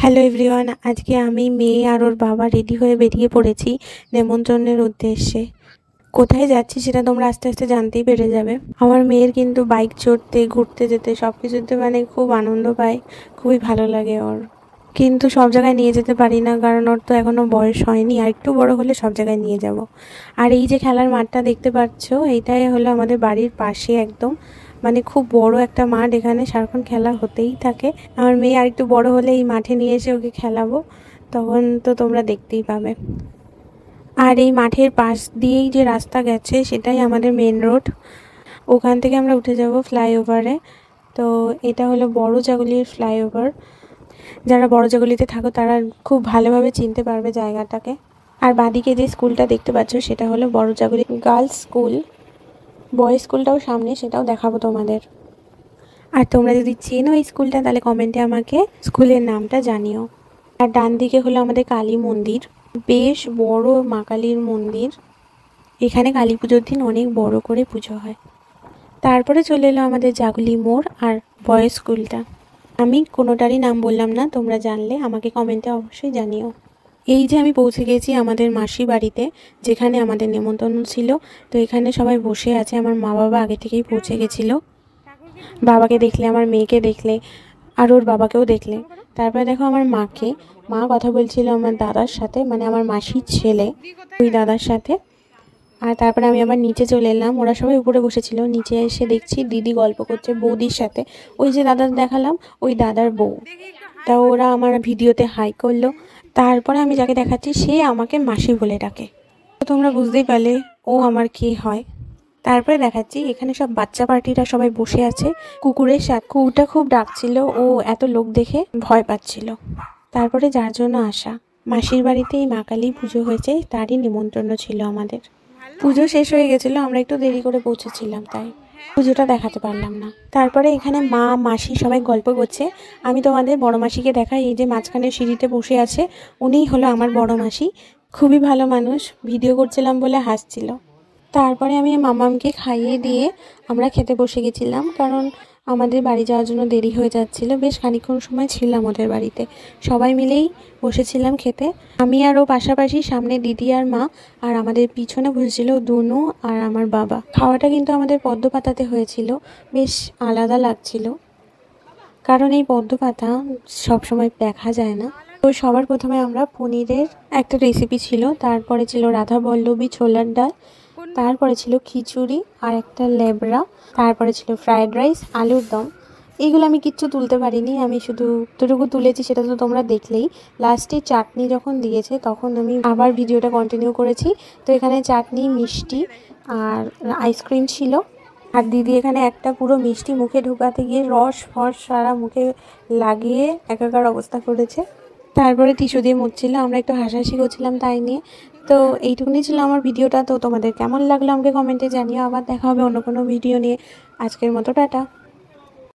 Hello everyone, আজকে আমি মেয়ে আর ওর বাবা রেডি হয়ে বেরিয়ে পড়েছি নেমন্তন্নের উদ্দেশ্যে। কোথায় যাচ্ছি সেটা তোমরা আস্তে আস্তে জানতেই পেরে যাবে। আমার মেয়ের কিন্তু বাইক চড়তে, ঘুরতে যেতে সব কিছুতে খুব আনন্দ পায়, খুবই ভালো লাগে ওর। কিন্তু সব জায়গায় নিয়ে যেতে পারি না, কারণ ওর তো এখনও বয়স হয়নি। আর একটু বড় হলে সব জায়গায় নিয়ে যাব। আর এই যে খেলার মাঠটা দেখতে পাচ্ছ, এইটাই হলো আমাদের বাড়ির পাশে একদম, খুব বড় একটা মাঠ। এখানে সারাক্ষণ খেলা হতেই থাকে। আমার মেয়ে আর একটু বড় হলে এই মাঠে নিয়ে এসে ওকে খেলাবো, তখন তো তোমরা দেখতেই পাবে। আর এই মাঠের পাশ দিয়েই যে রাস্তা গেছে সেটাই আমাদের মেন রোড। ওখান থেকে আমরা উঠে যাব ফ্লাইওভারে। তো এটা হলো বড় জাগুলির ফ্লাইওভার। যারা বড় জাগুলিতে থাকো তারা খুব ভালোভাবে চিনতে পারবে জায়গাটাকে। আর বাদিকে যে স্কুলটা দেখতে পাচ্ছ সেটা হলো বড় জাগুলি গার্লস স্কুল। বয়েজ স্কুলটাও সামনে, সেটাও দেখাবো তোমাদের। আর তোমরা যদি চেনো এই স্কুলটা তাহলে কমেন্টে আমাকে স্কুলের নামটা জানিও। আর ডান দিকে হলো আমাদের কালী মন্দির, বেশ বড় মা কালীর মন্দির। এখানে কালী পুজোর দিন অনেক বড় করে পুজো হয়। তারপরে চলে এলো আমাদের জাগুলি মোড় আর বয়েজ স্কুলটা। আমি কোনোটারই নাম বললাম না, তোমরা জানলে আমাকে কমেন্টে অবশ্যই জানিও। এই যে আমি পৌঁছে গেছি আমাদের মাসি বাড়িতে, যেখানে আমাদের নেমন্তন্ন ছিল। তো এখানে সবাই বসে আছে। আমার মা বাবা আগে থেকেই পৌঁছে গেছিলো। বাবাকে দেখলে, আমার মেয়েকে দেখলে, আর ওর বাবাকেও দেখলে। তারপরে দেখো আমার মাকে, মা কথা বলছিল আমার দাদার সাথে, আমার মাসির ছেলে, ওই দাদার সাথে। আর তারপরে আমি আবার নিচে চলে এলাম। ওরা সবাই উপরে বসেছিল, নিচে এসে দেখছি দিদি গল্প করছে বৌদির সাথে। ওই যে দাদা দেখালাম, ওই দাদার বউ। তা ওরা আমার ভিডিওতে হাই করলো। তারপরে আমি যাকে দেখাচ্ছি সে আমাকে মাসি বলে ডাকে। তো তোমরা বুঝতেই পারলে ও আমার কে হয়। তারপরে দেখাচ্ছি এখানে সব বাচ্চা পার্টিরা সবাই বসে আছে কুকুরের সাথে। কুকুরটা খুব ডাকছিল, ও এত লোক দেখে ভয় পাচ্ছিল। তারপরে যার জন্য আসা, মাসির বাড়িতে এই মা কালী পুজো হয়েছে, তারই নিমন্ত্রণ ছিল আমাদের। পুজো শেষ হয়ে গেছিল, আমরা একটু দেরি করে পৌঁছেছিলাম, তাই পুজোটা দেখাতে পারলাম না। তারপরে এখানে মা মাসি সবাই গল্প করছে। আমি তোমাদের বড় মাসিকে দেখাই। এই যে মাঝখানে সিঁড়িতে বসে আছে, উনিই হলো আমার বড় মাসি। খুবই ভালো মানুষ, ভিডিও করছিলাম বলে হাসছিল। তারপরে আমি মামামকে খাইয়ে দিয়ে আমরা খেতে বসে গেছিলাম, কারণ আমাদের বাড়ি যাওয়ার জন্য দেরি হয়ে যাচ্ছিল। বেশ খানিকক্ষণ সময় ছিলাম ওদের বাড়িতে, সবাই মিলেই বসেছিলাম খেতে। আমি আর ও পাশাপাশি, সামনে দিদি আর মা, আর আমাদের পিছনে বসেছিল দুনু আর আমার বাবা। খাওয়াটা কিন্তু আমাদের পদ্ম পাতাতে হয়েছিল, বেশ আলাদা লাগছিল, কারণ এই পদ্ম পাতা সবসময় দেখা যায় না। তো সবার প্রথমে আমরা পনিরের একটা রেসিপি ছিল, তারপরে ছিল রাধা বল্লভী ছোলার ডাল, তারপরে ছিল খিচুড়ি আর একটা লেবড়া, তারপরে ছিল ফ্রায়েড রাইস, আলুর দম। এইগুলো আমি কিচ্ছু তুলতে পারিনি, আমি শুধু যতটুকু তুলেছি সেটা তো তোমরা দেখলেই। লাস্টে চাটনি যখন দিয়েছে তখন আমি আবার ভিডিওটা কন্টিনিউ করেছি। তো এখানে চাটনি, মিষ্টি আর আইসক্রিম ছিল। আর দিদি এখানে একটা পুরো মিষ্টি মুখে ঢোকাতে গিয়ে রস ফস সারা মুখে লাগিয়ে একাকার অবস্থা করেছে। তারপরে টিস্যু দিয়ে মুছছিল, আমরা একটু হাসাহাসি করছিলাম তাই নিয়ে। তো এইটুকুনি ছিল আমার ভিডিওটা। তো তোমাদের কেমন লাগলো আমাকে কমেন্টে জানিও। আবার দেখা হবে অন্য কোনো ভিডিও নিয়ে। আজকের মতো টাটা।